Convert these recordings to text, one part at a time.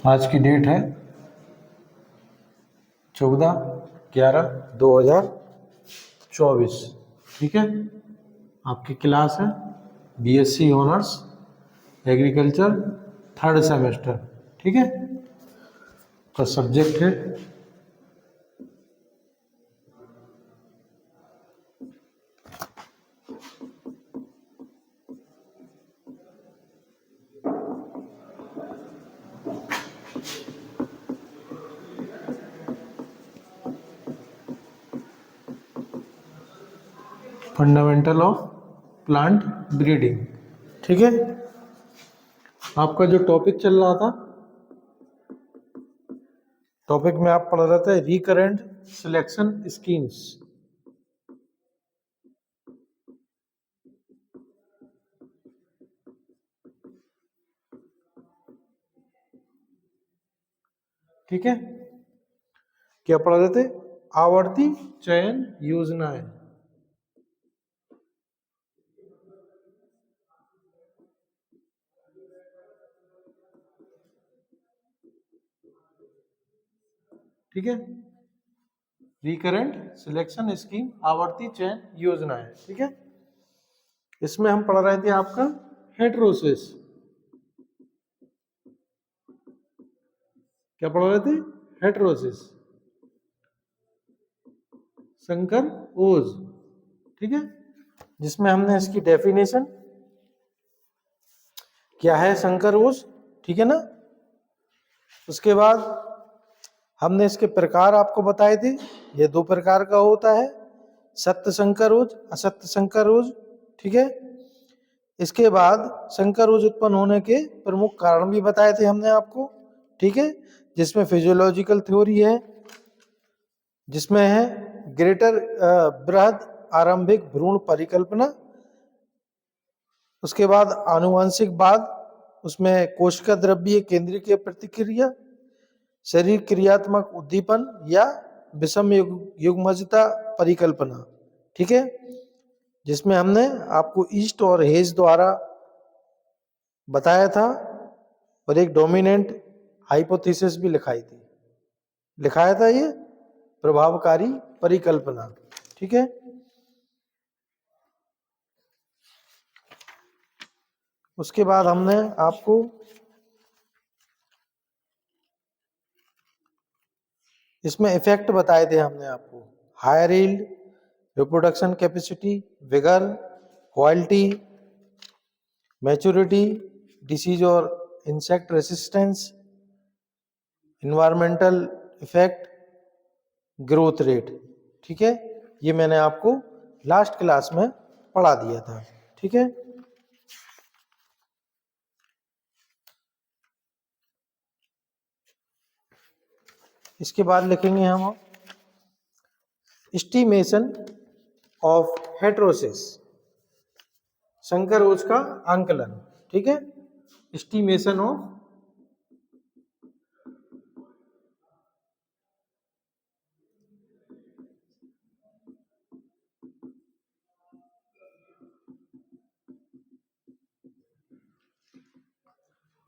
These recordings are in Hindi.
आज की डेट है 14/11/2024। ठीक है, आपकी क्लास है BSc honours agriculture, 3rd semester. ठीक है, का सब्जेक्ट है फंडामेंटल ऑफ प्लांट ब्रीडिंग। ठीक है, आपका जो टॉपिक चल रहा था, टॉपिक में आप पढ़ रहे थे रिकरेंट सिलेक्शन स्कीम्स। ठीक है, क्या पढ़ रहे थे? आवर्ती चयन योजनाएं। ठीक है, रिकरेंट सिलेक्शन स्कीम, आवर्ती चयन योजनाएं। ठीक है, इसमें हम पढ़ रहे थे आपका हेटेरोसिस। क्या पढ़ रहे थे? हेटेरोसिस, संकर ओज। ठीक है, जिसमें हमने इसकी डेफिनेशन क्या है संकर ओज। ठीक है ना, उसके बाद हमने इसके प्रकार आपको बताए थे। ये 2 प्रकार का होता है, सत्य संकर ओज, असत्य संकर ओज। ठीक है, इसके बाद संकर ओज उत्पन्न होने के प्रमुख कारण भी बताए थे हमने आपको। ठीक है, जिसमें फिजियोलॉजिकल थ्योरी है, जिसमें है ग्रेटर बृहद आरंभिक भ्रूण परिकल्पना, उसके बाद आनुवंशिकवाद, उसमें कोशिका द्रव्यीय केंद्रीय प्रतिक्रिया, शरीर क्रियात्मक उद्दीपन या विषम युग्मजता परिकल्पना। ठीक है, जिसमें हमने आपको ईस्ट और हेज द्वारा बताया था, और एक डोमिनेंट हाइपोथेसिस भी लिखाया था ये प्रभावकारी परिकल्पना। ठीक है, उसके बाद हमने आपको इसमें इफेक्ट बताए थे हमने आपको, higher yield, reproduction capacity, vigour, quality, maturity, disease और insect resistance, environmental effect, growth rate. ठीक है, ये मैंने आपको लास्ट क्लास में पढ़ा दिया था। ठीक है, इसके बाद लिखेंगे हम एस्टिमेशन ऑफ हेटेरोसिस, संकर ओज का आंकलन। ठीक है, estimation of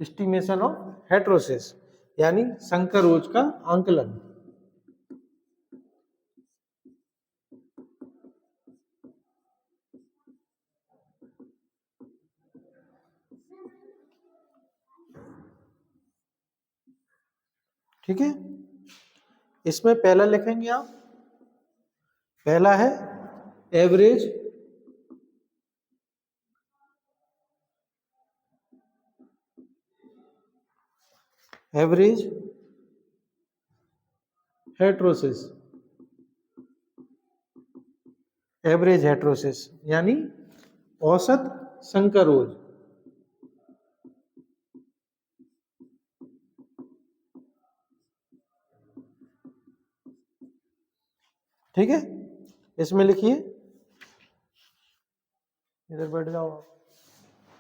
estimation of heterosis यानी संकर ओज का आंकलन। ठीक है, इसमें पहला लिखेंगे आप, पहला है एवरेज हेटेरोसिस, एवरेज हेटेरोसिस यानी औसत संकर ओज। ठीक है, इसमें लिखिए, इधर बैठ जाओ,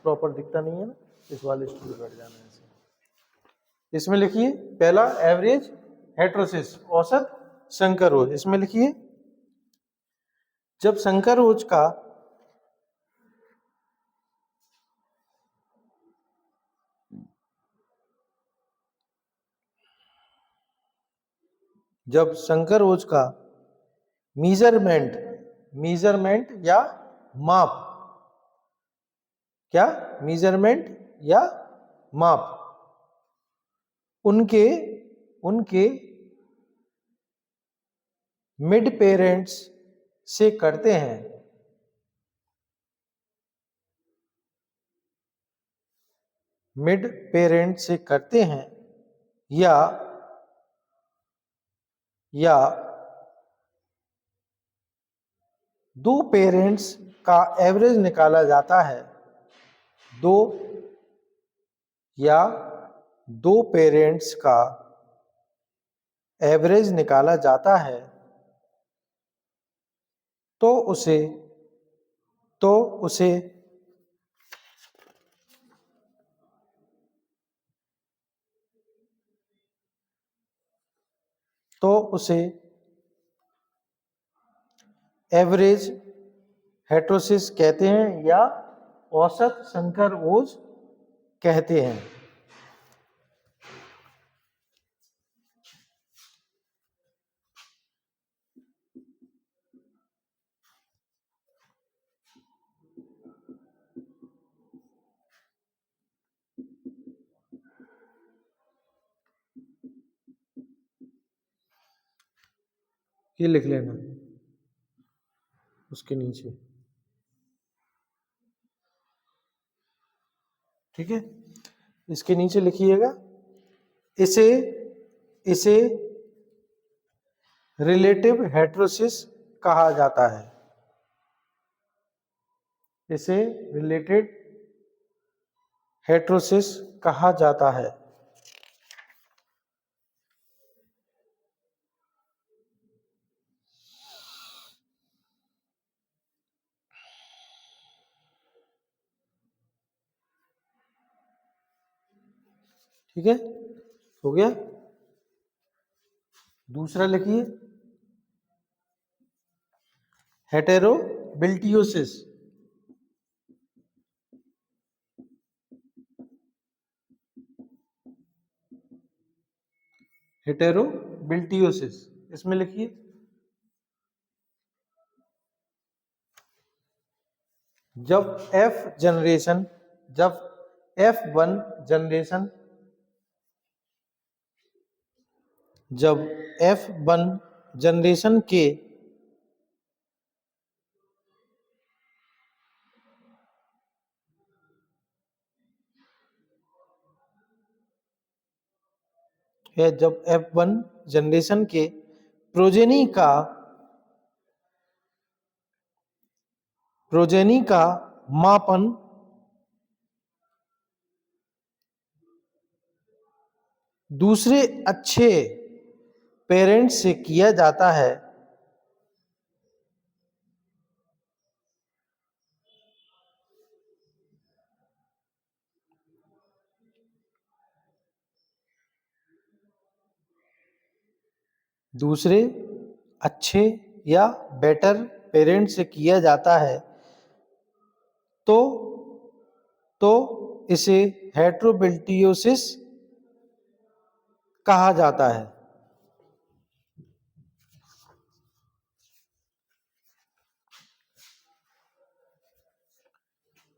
प्रॉपर दिखता नहीं है ना, इस वाले स्टूल पे बैठ जाना है। इसमें लिखिए पहला एवरेज हेटेरोसिस, औसत संकर ओज। इसमें लिखिए जब संकर ओज का जब संकरोज का मीजरमेंट या माप, क्या मीजरमेंट या माप उनके मिड पेरेंट्स से करते हैं, मिड पेरेंट से करते हैं, या दो पेरेंट्स का एवरेज निकाला जाता है, दो पेरेंट्स का एवरेज निकाला जाता है, तो उसे एवरेज हेटेरोसिस कहते हैं या औसत संकर ओज कहते हैं। ये लिख लेना उसके नीचे, ठीक है। इसके नीचे लिखिएगा, इसे रिलेटिव हेटेरोसिस कहा जाता है, इसे रिलेटेड हेटेरोसिस कहा जाता है। ठीक है, हो गया। दूसरा लिखिए, हेटेरोबिल्टियोसिस। हेटेरोबिल्टियोसिस इसमें लिखिए, जब F1 जनरेशन के जब F1 जनरेशन के प्रोजेनी का मापन दूसरे अच्छे पेरेंट्स से किया जाता है, दूसरे अच्छे या बेटर पेरेंट से किया जाता है, तो इसे हेटेरोबिल्टियोसिस कहा जाता है।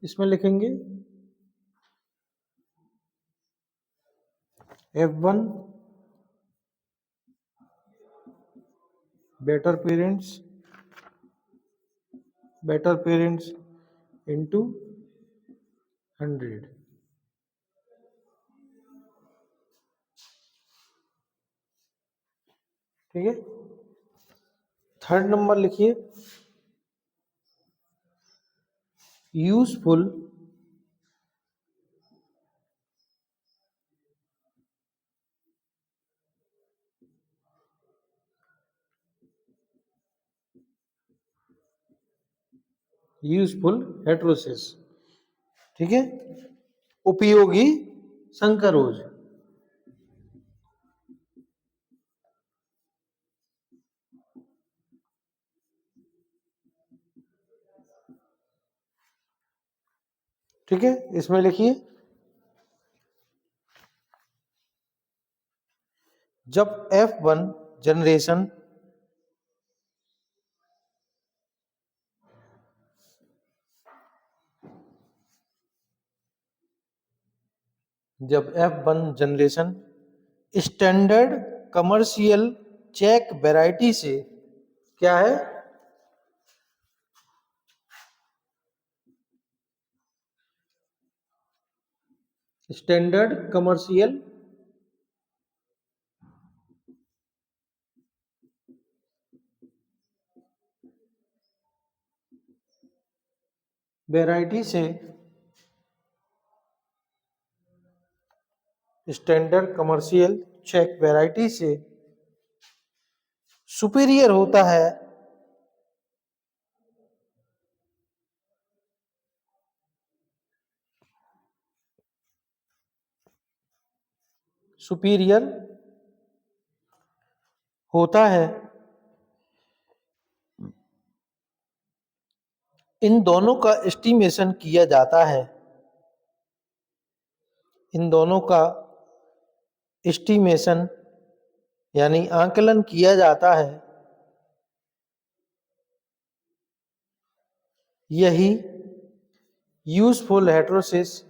इसमें लिखेंगे F1 बेटर पेरेंट्स इंटू 100। ठीक है, थर्ड नंबर लिखिए, यूजफुल हेटेरोसिस। ठीक है, उपयोगी संकरोज। ठीक है, इसमें लिखिए, जब F1 जनरेशन जब F1 generation standard commercial check variety से क्या है, स्टैंडर्ड कमर्शियल वैरायटी से स्टैंडर्ड कमर्शियल चेक वैरायटी से सुपीरियर होता है सुपीरियर होता है इन दोनों का एस्टिमेशन किया जाता है, इन दोनों का एस्टिमेशन यानी आकलन किया जाता है। यही यूजफुल हेटेरोसिस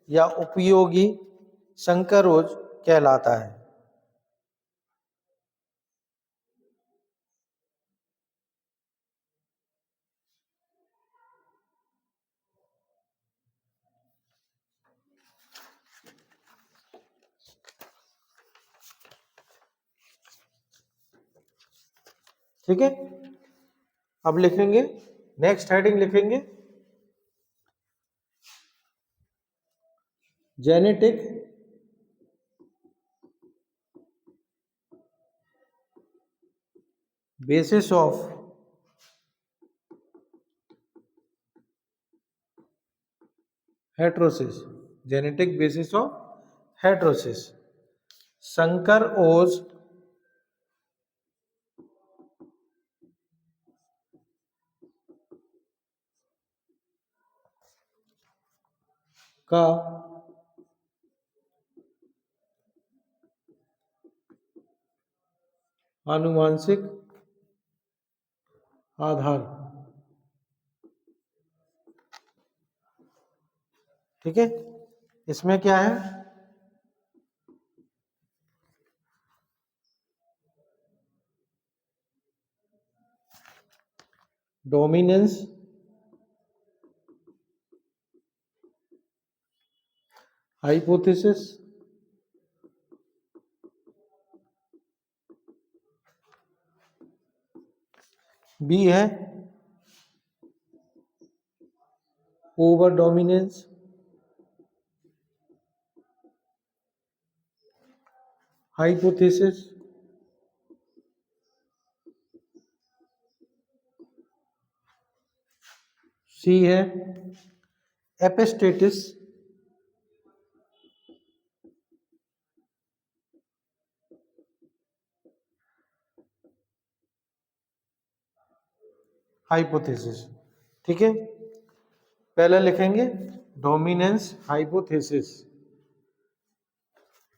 या उपयोगी संकरोज कहलाता है। ठीक है, अब लिखेंगे, नेक्स्ट हेडिंग लिखेंगे genetic basis of heterosis, genetic basis of heterosis. संकर ओज का आनुवांशिक आधार। ठीक है, इसमें क्या है, डोमिनेंस हाइपोथेसिस, बी है ओवर डोमिनेंस हाइपोथेसिस, सी है एपिस्टेटिस हाइपोथेसिस। ठीक है, पहले लिखेंगे डोमिनेंस हाइपोथेसिस।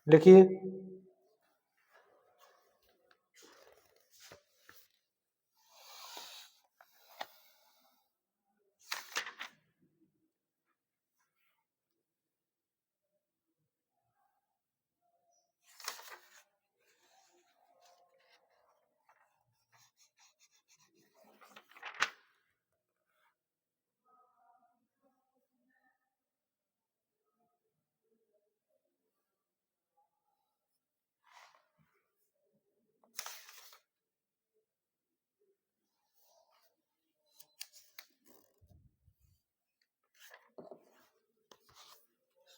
लिखिए,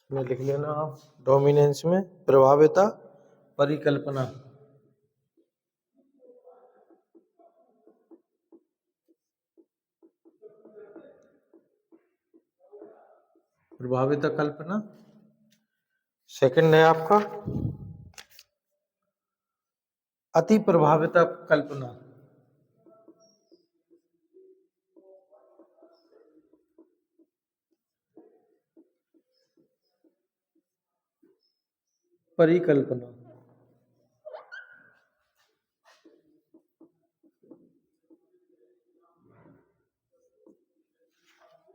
में लिख लेना आप, डोमिनेंस में प्रभाविता परिकल्पना। प्रभाविता कल्पना। सेकंड है आपका अति प्रभाविता कल्पना। परिकल्पना।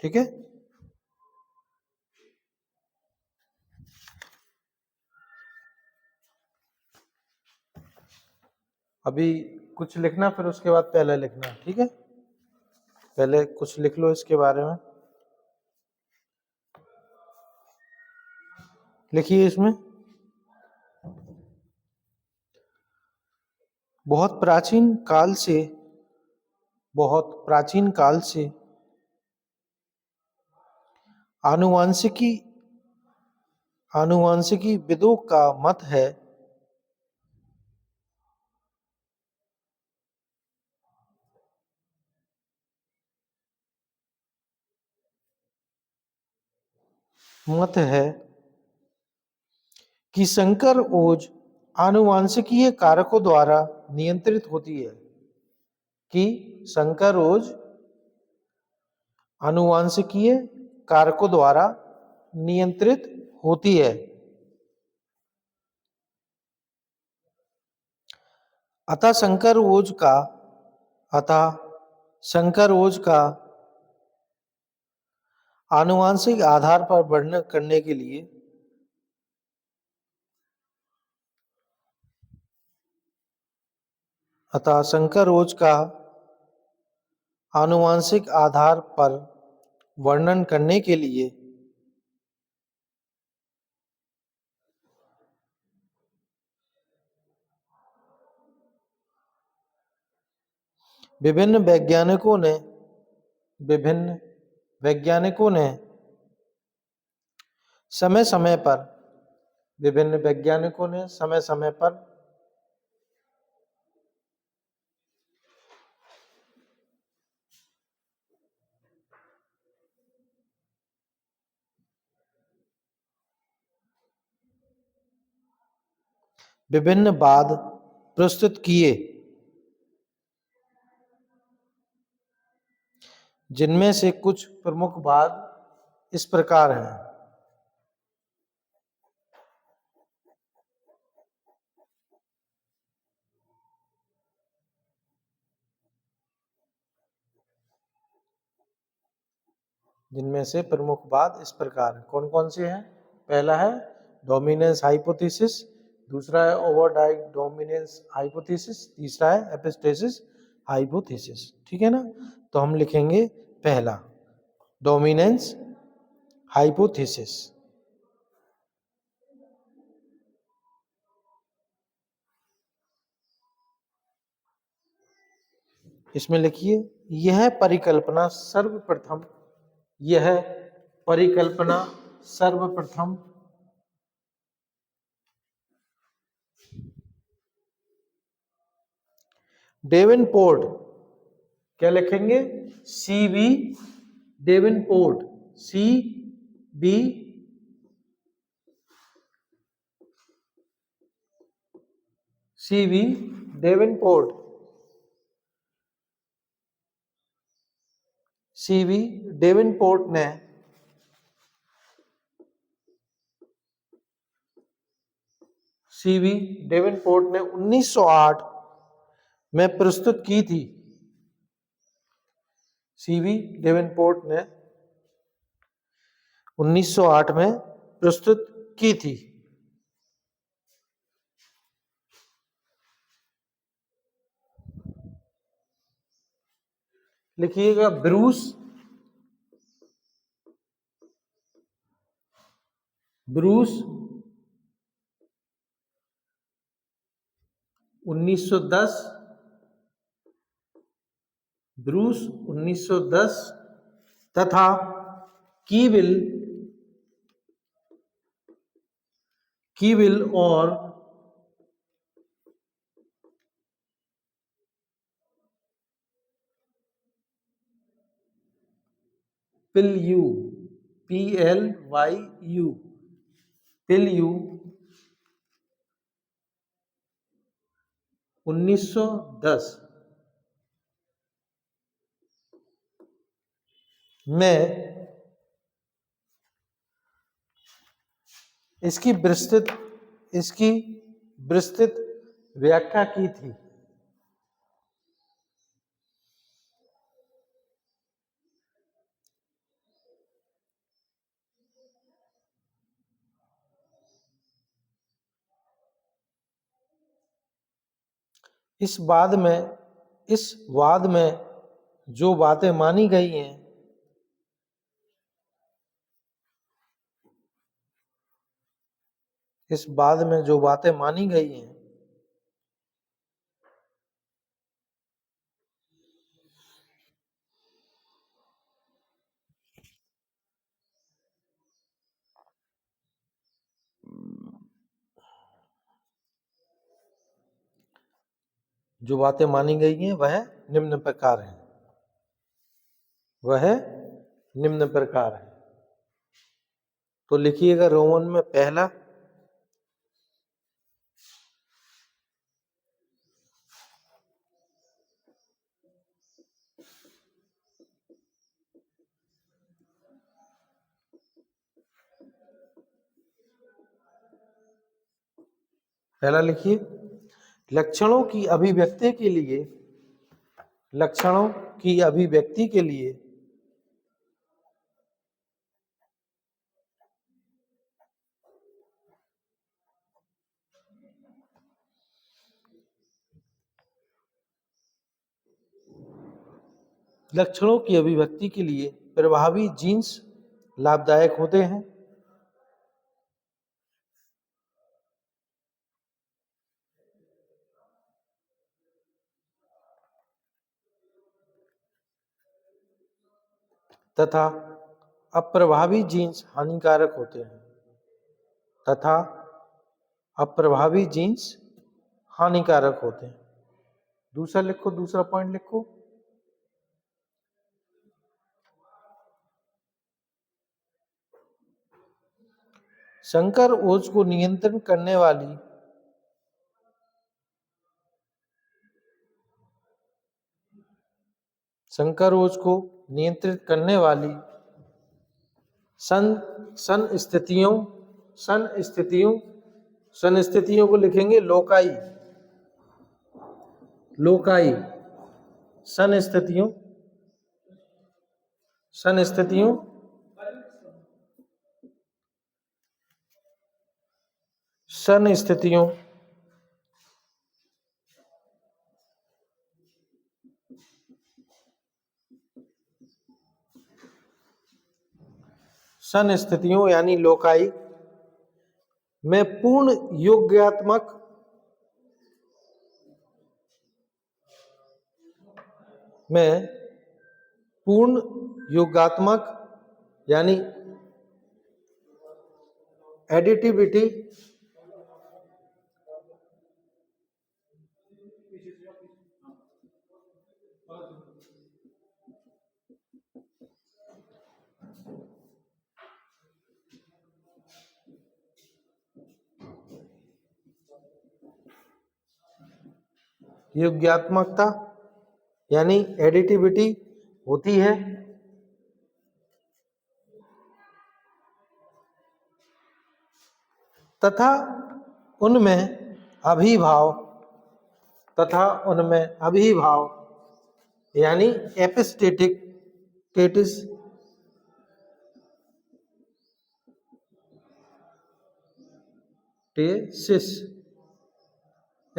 ठीक है। अभी कुछ लिखना, फिर उसके बाद पहले लिखना, ठीक है। पहले कुछ लिख लो इसके बारे में। लिखिए इसमें, बहुत प्राचीन काल से, बहुत प्राचीन काल से आनुवांशिकी आनुवांशिकी विदों का मत है कि संकर ओज आनुवांशिकीय कारकों द्वारा नियंत्रित होती है, कि संकर ओज आनुवांशिकीय कारकों द्वारा नियंत्रित होती है। अतः संकर ओज का आनुवांशिक आधार पर वर्णन करने के लिए अतः संकर ओज का आनुवांशिक आधार पर वर्णन करने के लिए विभिन्न वैज्ञानिकों ने समय समय पर विभिन्न वाद प्रस्तुत किए, जिनमें से कुछ प्रमुख वाद इस प्रकार हैं। जिनमें से प्रमुख बात इस प्रकार है। कौन कौन से हैं? पहला है डोमिनेंस हाइपोथेसिस, दूसरा है ओवरडाइट डोमिनेंस हाइपोथेसिस, तीसरा है एपिस्टेसिस हाइपोथेसिस। ठीक है ना। तो हम लिखेंगे पहला डोमिनेंस हाइपोथेसिस। इसमें लिखिए यह परिकल्पना सर्वप्रथम डेवेनपोर्ट, क्या लिखेंगे? सीवी डेवेनपोर्ट, सीवी डेवेनपोर्ट, सीवी डेवेनपोर्ट ने सीवी डेवेनपोर्ट ने 1908 में प्रस्तुत की थी। सीवी डेवेनपोर्ट ने 1908 में प्रस्तुत की थी। लिखिएगा ब्रूस 1910, ब्रूस 1910 तथा कीविल और पिल्यू, PLYU, पिल्यू 1910 में इसकी विस्तृत व्याख्या की थी। इस वाद में जो बातें मानी गई हैं, इस वाद में जो बातें मानी गई हैं, जो बातें मानी गई हैं वह निम्न प्रकार है, वह निम्न प्रकार है। तो लिखिएगा रोमन में पहला, पहला लिखिए, लक्षणों की अभिव्यक्ति के लिए, लक्षणों की अभिव्यक्ति के लिए लक्षणों की अभिव्यक्ति के लिए प्रभावी जीन्स लाभदायक होते हैं तथा अप्रभावी जीन्स हानिकारक होते हैं, तथा अप्रभावी जीन्स हानिकारक होते हैं। दूसरा लिखो, दूसरा पॉइंट लिखो, संकर ओज को नियंत्रण करने वाली संकर ओज को नियंत्रित करने वाली संस्थितियों को लिखेंगे लोकाई, लोकाई संस्थितियों संस्थितियों यानी लोकाई में पूर्ण योगात्मक यानी एडिटिविटी योग्यात्मकता यानी एडिटिविटी होती है तथा उनमें अभिभाव यानी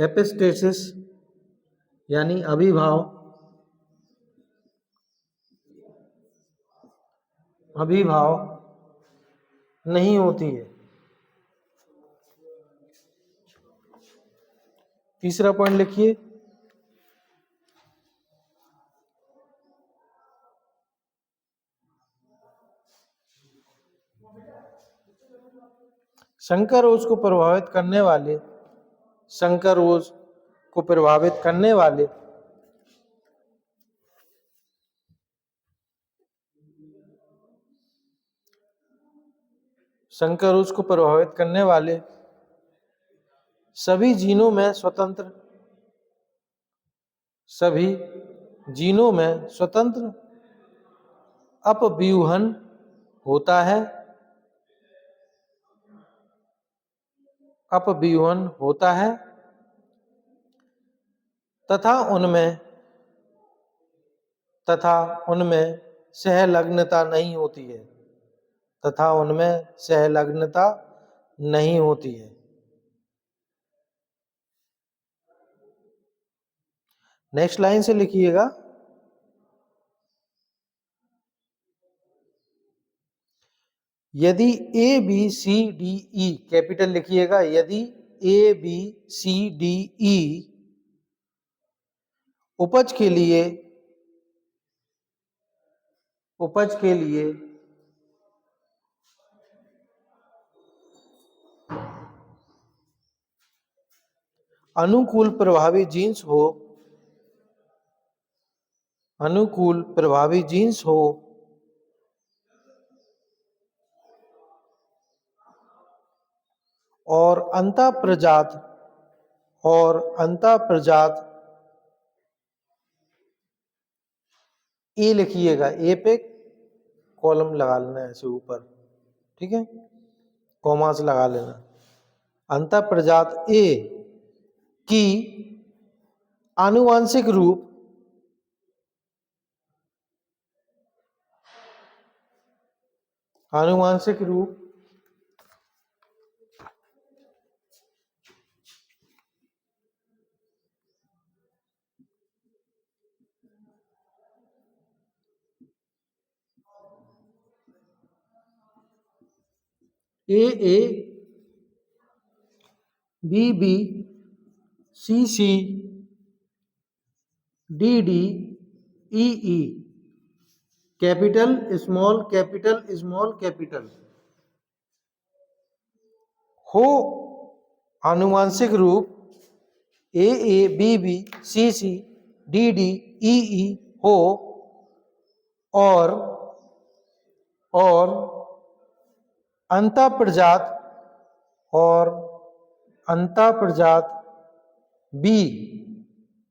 एपिस्टेसिस यानी अभिभाव नहीं होती है। तीसरा पॉइंट लिखिए, संकर ओज को प्रभावित करने वाले सभी जीनों में स्वतंत्र अपव्यूहन होता है तथा उनमें सहलग्नता नहीं होती है। नेक्स्ट लाइन से लिखिएगा, यदि A B C D E, capital लिखिएगा, यदि ए बी सी डी ई उपज के लिए अनुकूल प्रभावी जीन्स हो और अंतःप्रजात ए लिखिएगा, ए पे कॉलम लगा लेना ऐसे ऊपर, ठीक है, कॉमा से लगा लेना, अंतःप्रजात ए की आनुवांशिक रूप A A B B C C D D E E, capital small capital हो आनुवांशिक रूप A A B B C C D D E E हो और अंतःप्रजात बी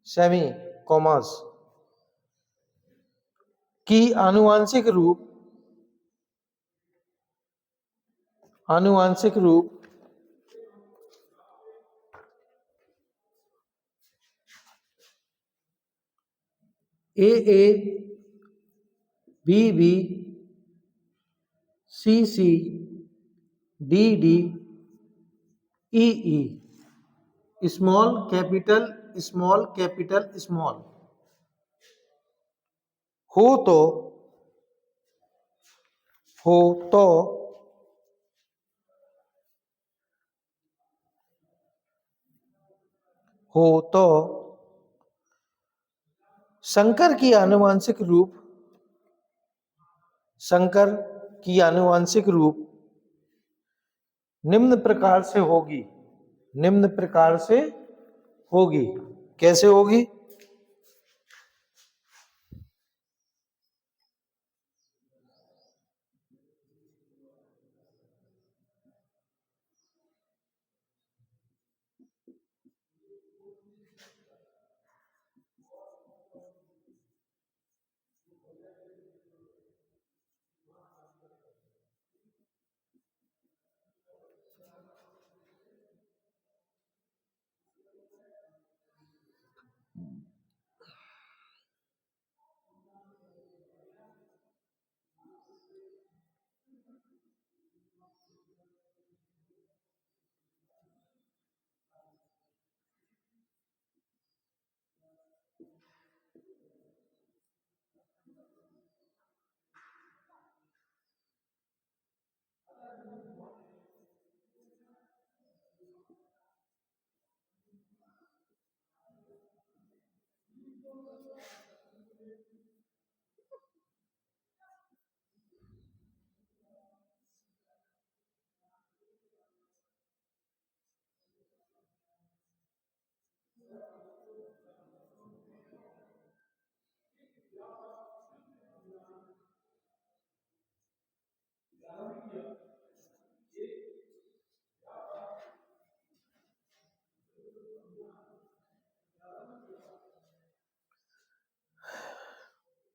सेमी कॉमर्स की आनुवांशिक रूप A A B B C C D D E E, small capital small हो तो शंकर की आनुवांशिक रूप निम्न प्रकार से होगी। कैसे होगी?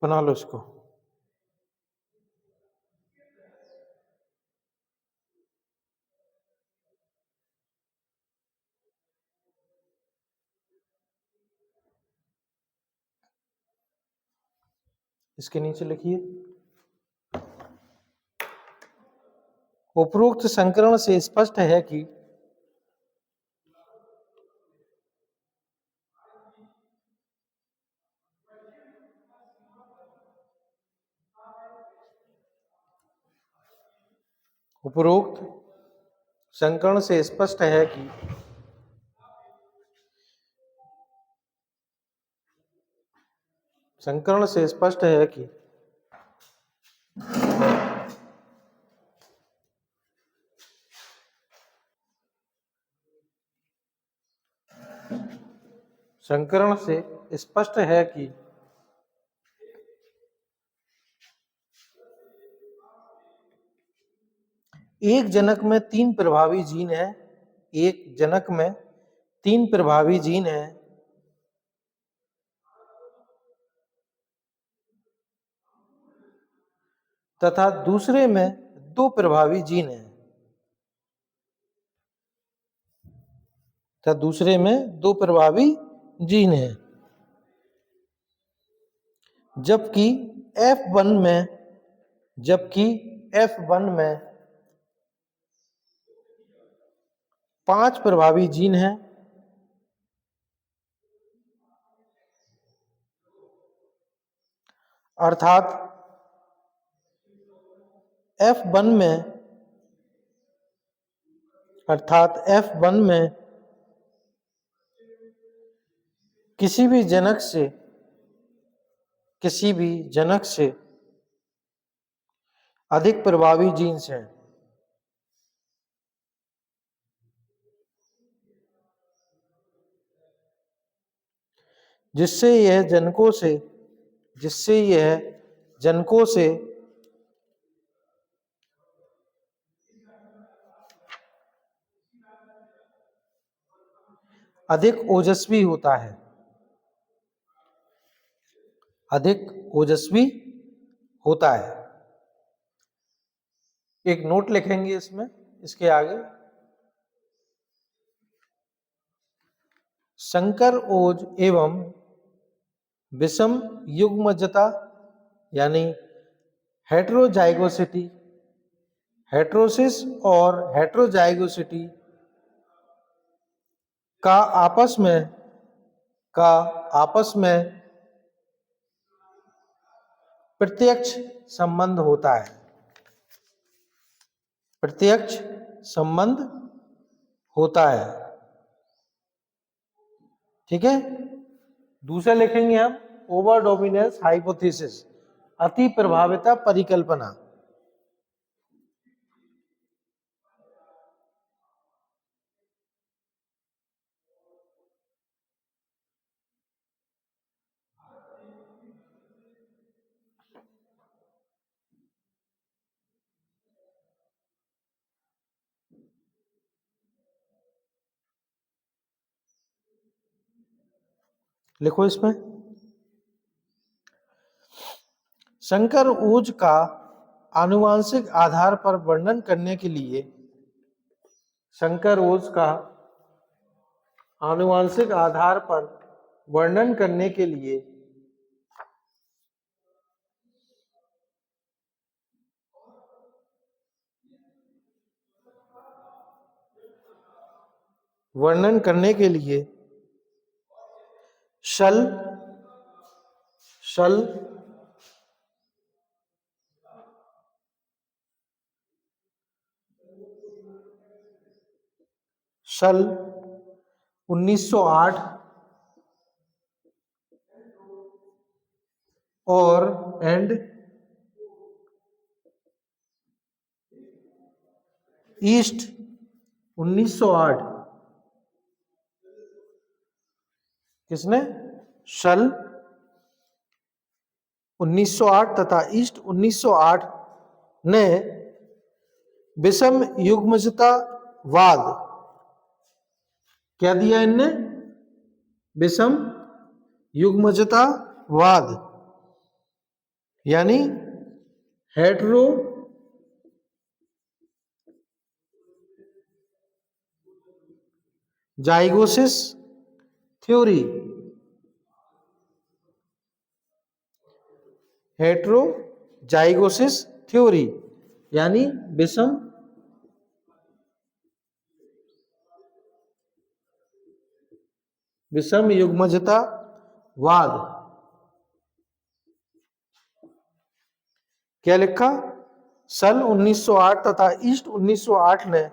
बना लो इसको। इसके नीचे लिखिए, उपरोक्त संकरण से स्पष्ट है कि उपरोक्त संकर्ण से स्पष्ट है कि संकर्ण से स्पष्ट है कि संकर्ण से स्पष्ट है कि एक जनक में 3 प्रभावी जीन है। एक जनक में 3 प्रभावी जीन है तथा दूसरे में 2 प्रभावी जीन है तथा दूसरे में 2 प्रभावी जीन है। जबकि F1 में 5 प्रभावी जीन हैं अर्थात F1 में किसी भी जनक से अधिक प्रभावी जीन्स हैं। जिससे यह जनकों से अधिक ओजस्वी होता है। एक नोट लिखेंगे इसमें, इसके आगे संकर ओज एवं विषम युग्मजता यानी हेट्रोजाइगोसिटी, हेट्रोसिस और हेट्रोजाइगोसिटी का आपस में प्रत्यक्ष संबंध होता है। ठीक है। दूसरा लिखेंगे हम ओवर डोमिनेंस हाइपोथेसिस, अति प्रभाविता परिकल्पना। लिखो इसमें, संकर ओज का आनुवांशिक आधार पर वर्णन करने के लिए शल सन 1908 और ईस्ट 1908, किसने? सल 1908 तथा ईस्ट 1908 ने विषम युग्मजतावाद, क्या दिया इनने? विषम युग्मजतावाद यानी हेट्रो जाइगोसिस थ्योरी, हेट्रोजाइगोसिस थ्योरी यानी विषम युग्मजतावाद। क्या लिखा? सन 1908 तथा ईस्ट 1908 ने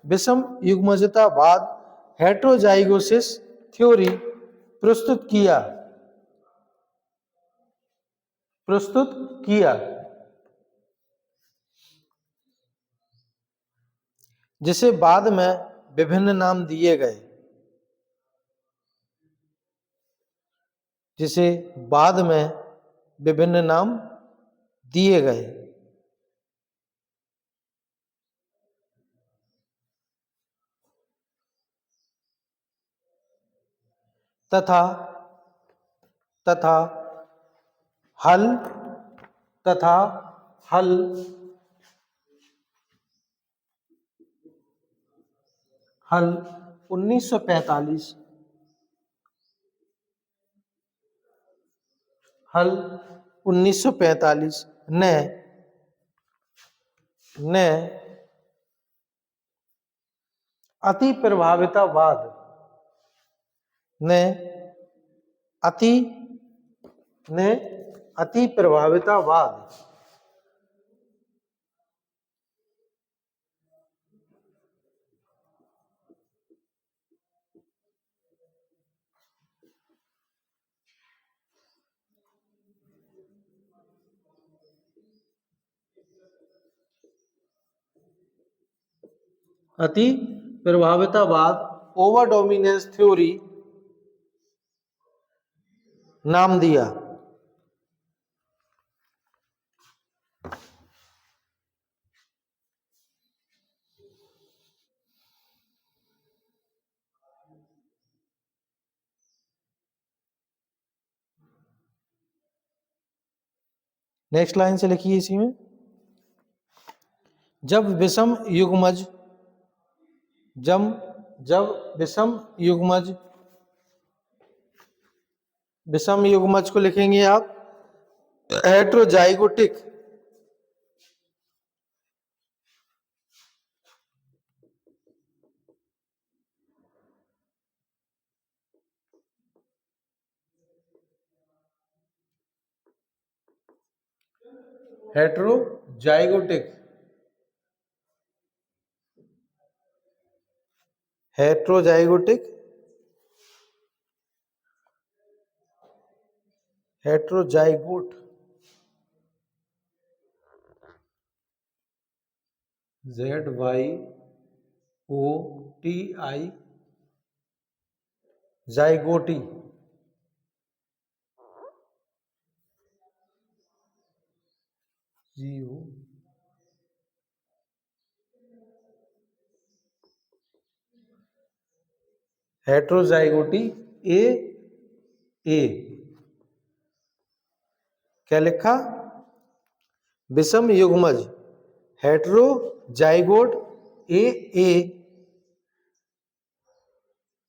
विषम युग्मजतावाद हेट्रोजाइगोसिस थ्योरी प्रस्तुत किया जिसे बाद में विभिन्न नाम दिए गए। तथा हल 1945 ने अति प्रभावितावाद ओवर डोमिनेंस थ्योरी नाम दिया। नेक्स्ट लाइन से लिखिए इसी में, जब विषम युग्मज को लिखेंगे आप हेट्रोजाइगोटिक हेट्रोजाइगोट ZYOTI जाइगोटी हेट्रोजाइगोटी ए क्या लिखा, विषम युग्मज हेट्रोजाइगोट ए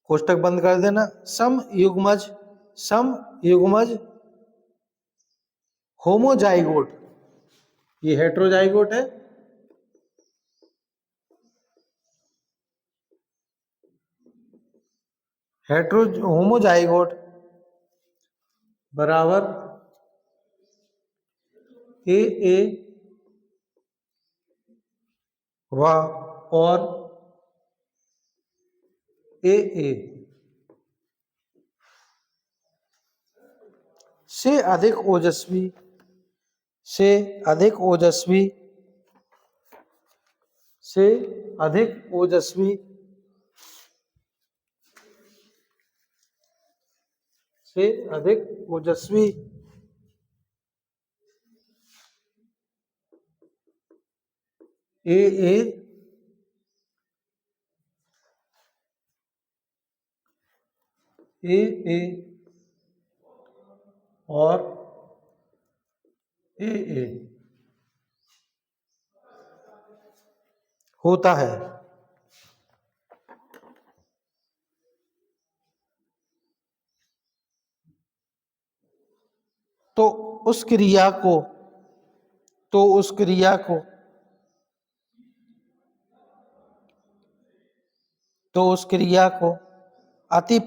कोष्टक बंद कर देना, सम युग्मज होमोजाइगोट, ये हेट्रोजाइगोट है, होमोजाइगोट बराबर ए व और ए से अधिक ओजस्वी ए और ए होता है। तो उस क्रिया को अति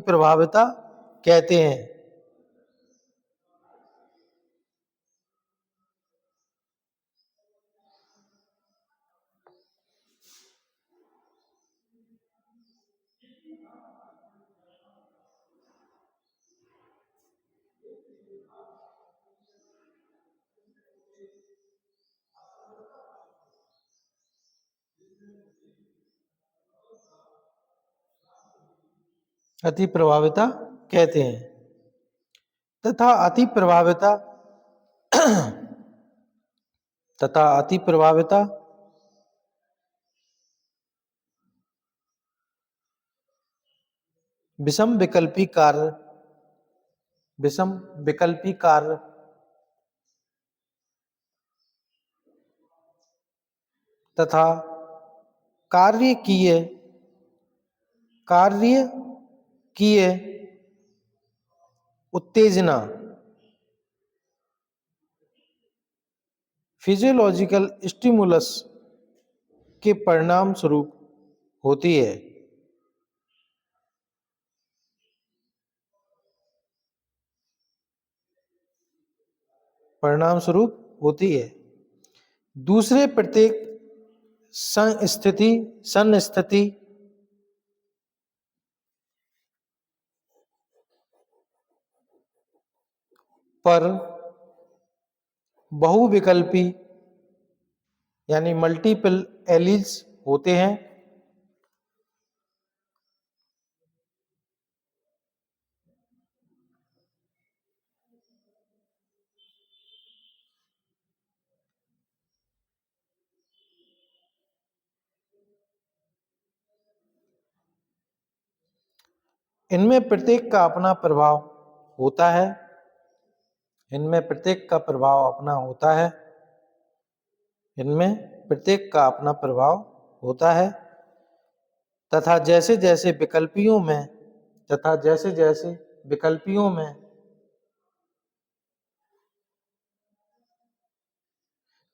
प्रभाविता कहते हैं। अति प्रभाविता कहते हैं। तथा अति प्रभाविता तथा अति प्रभाविता विषम विकल्पी कार्य तथा कार्य किए उत्तेजना फिजियोलॉजिकल स्टिमुलस के परिणाम स्वरूप होती है। दूसरे प्रत्येक संस्थिति पर बहुविकल्पी यानी मल्टीपल एलील्स होते हैं। इनमें प्रत्येक का अपना प्रभाव होता है। इनमें प्रत्येक का अपना प्रभाव होता है तथा जैसे जैसे विकल्पियों में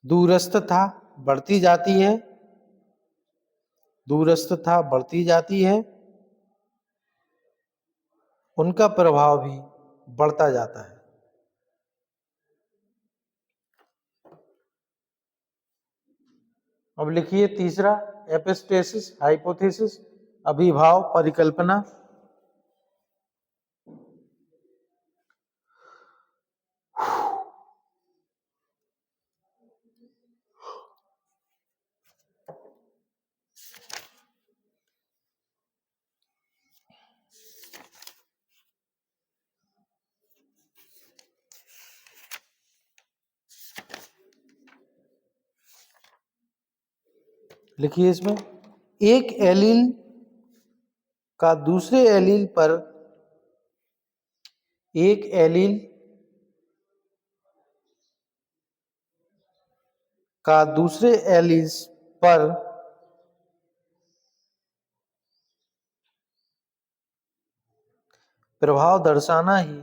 दूरस्थता बढ़ती जाती है उनका प्रभाव भी बढ़ता जाता है। अब लिखिए तीसरा, एपिस्टेसिस हाइपोथेसिस, अभिभाव परिकल्पना। लिखिए इसमें एक एलील का दूसरे एलील पर प्रभाव दर्शाना ही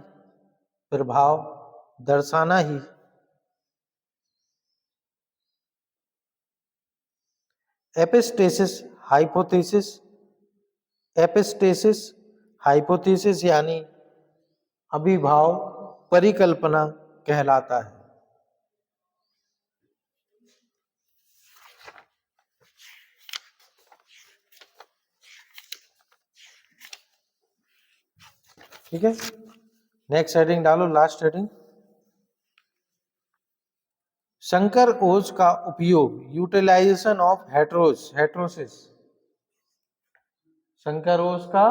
एपिस्टेसिस हाइपोथेसिस यानी अभिभाव परिकल्पना कहलाता है। ठीक है, नेक्स्ट हेडिंग डालो, लास्ट हेडिंग, शंकर ओज का उपयोग, यूटिलाइजेशन ऑफ हेट्रोसिस। शंकर ओज का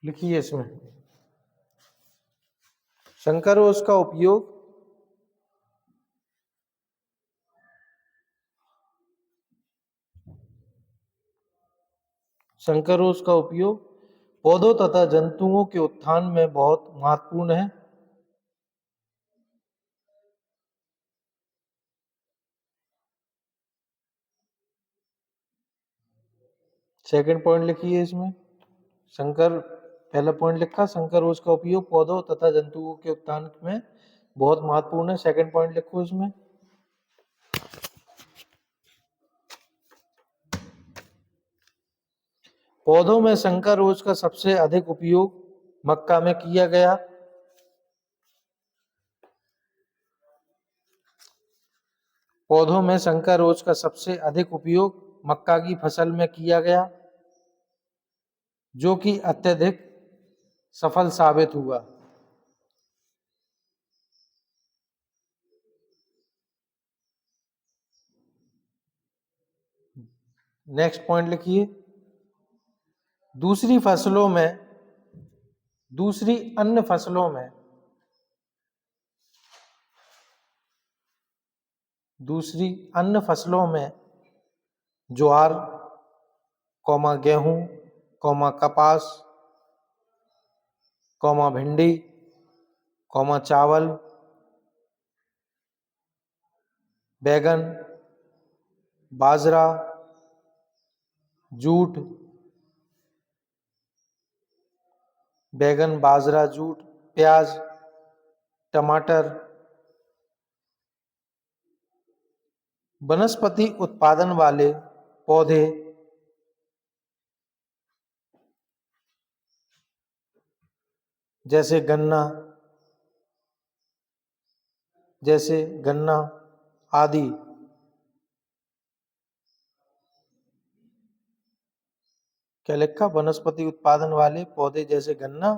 लिखिए इसमें शंकर ओज का उपयोग पौधों तथा जंतुओं के उत्थान में बहुत महत्वपूर्ण है। सेकंड पॉइंट लिखिए इसमें, पहला पॉइंट लिखा, शंकर ओज का उपयोग पौधों तथा जंतुओं के उत्थान में बहुत महत्वपूर्ण है। सेकंड पॉइंट लिखो इसमें, पौधों में संकर रोज का सबसे अधिक उपयोग मक्का में किया गया। पौधों में संकर रोज का सबसे अधिक उपयोग मक्का की फसल में किया गया, जो कि अत्यधिक सफल साबित हुआ। नेक्स्ट पॉइंट लिखिए। दूसरी अन्य फसलों में ज्वार, गेहूं, कपास, भिंडी, चावल, बैगन, बाजरा, जूट, प्याज, टमाटर, वनस्पति उत्पादन वाले पौधे जैसे गन्ना आदि। क्या लिखा? वनस्पति उत्पादन वाले पौधे जैसे गन्ना,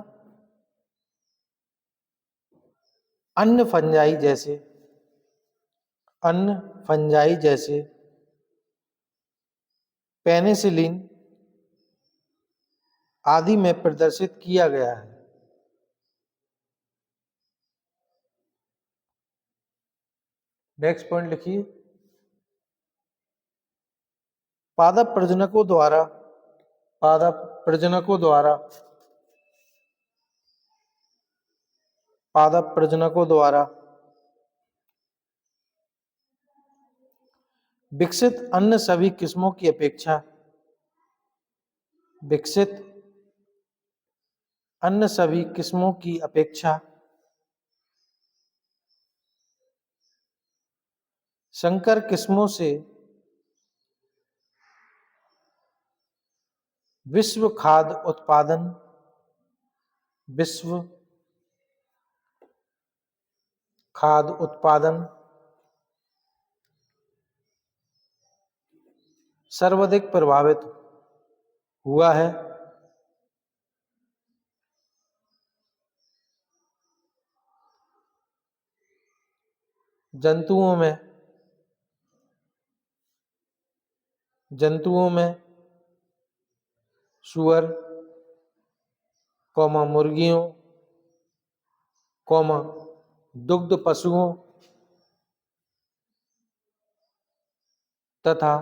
अन्य फंजाई जैसे पेनिसिलिन आदि में प्रदर्शित किया गया है। नेक्स्ट पॉइंट लिखिए। पादप प्रजनकों द्वारा विकसित अन्य सभी किस्मों की अपेक्षा संकर किस्मों से विश्व खाद्य उत्पादन सर्वाधिक प्रभावित हुआ है। जंतुओं में सुअर, मुर्गियों, दुग्ध पशुओं तथा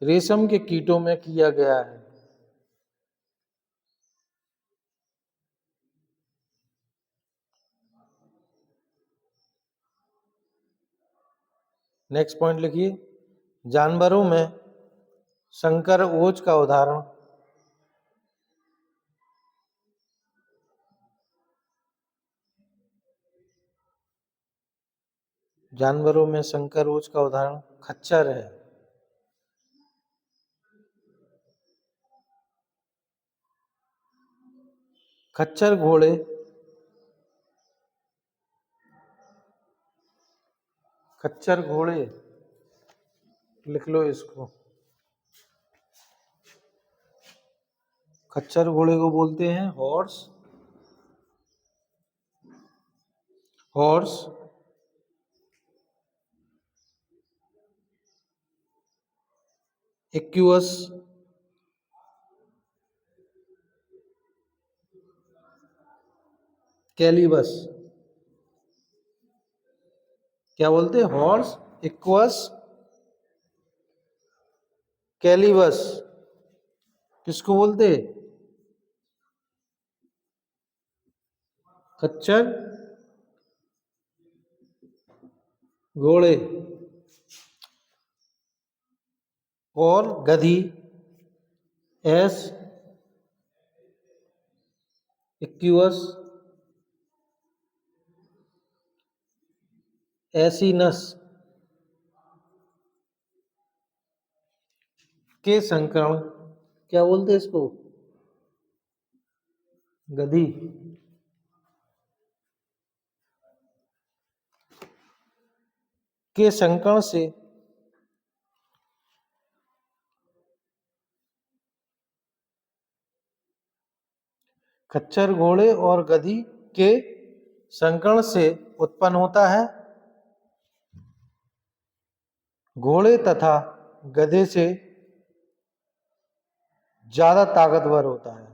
रेशम के कीटों में किया गया है। नेक्स्ट पॉइंट लिखिए। जानवरों में संकर ओज का उदाहरण। जानवरों में संकर ओज का उदाहरण खच्चर है। खच्चर घोड़े लिख लो इसको। खच्चर घोड़े को बोलते हैं हॉर्स, इक्वियस, कैलिबस। क्या बोलते हैं? हॉर्स, इक्वियस, कैलिबस। किसको बोलते? खच्चर घोड़े और गधी एस, इक्वियस, एसिनस के संकरण क्या बोलते हैं इसको, गधी। के संकर्ण से खच्चर, घोड़े और गधी के संकर्ण से उत्पन्न होता है। घोड़े तथा गधे से ज्यादा ताकतवर होता है।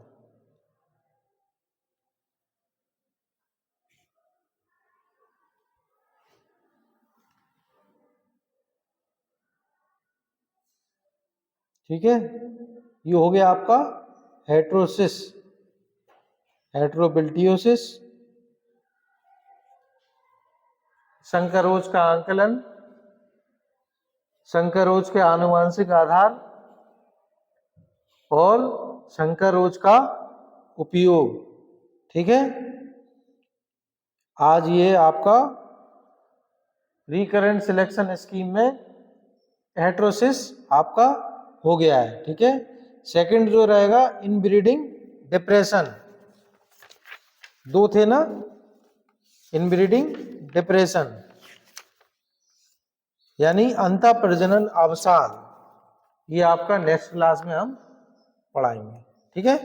ठीक है, ये हो गया आपका हेट्रोसिस, हेट्रोबिल्टियोसिस। संकरोच का आंकलन, संकरोच के आनुवंशिक आधार और संकरोच का उपयोग। ठीक है, आज ये आपका रिकरेंट सिलेक्शन स्कीम में हेट्रोसिस आपका हो गया है। ठीक है, सेकंड जो रहेगा इनब्रीडिंग डिप्रेशन, दो थे ना, इनब्रीडिंग डिप्रेशन यानी अंतः प्रजनन अवसाद, ये आपका नेक्स्ट क्लास में हम पढ़ाएंगे। ठीक है।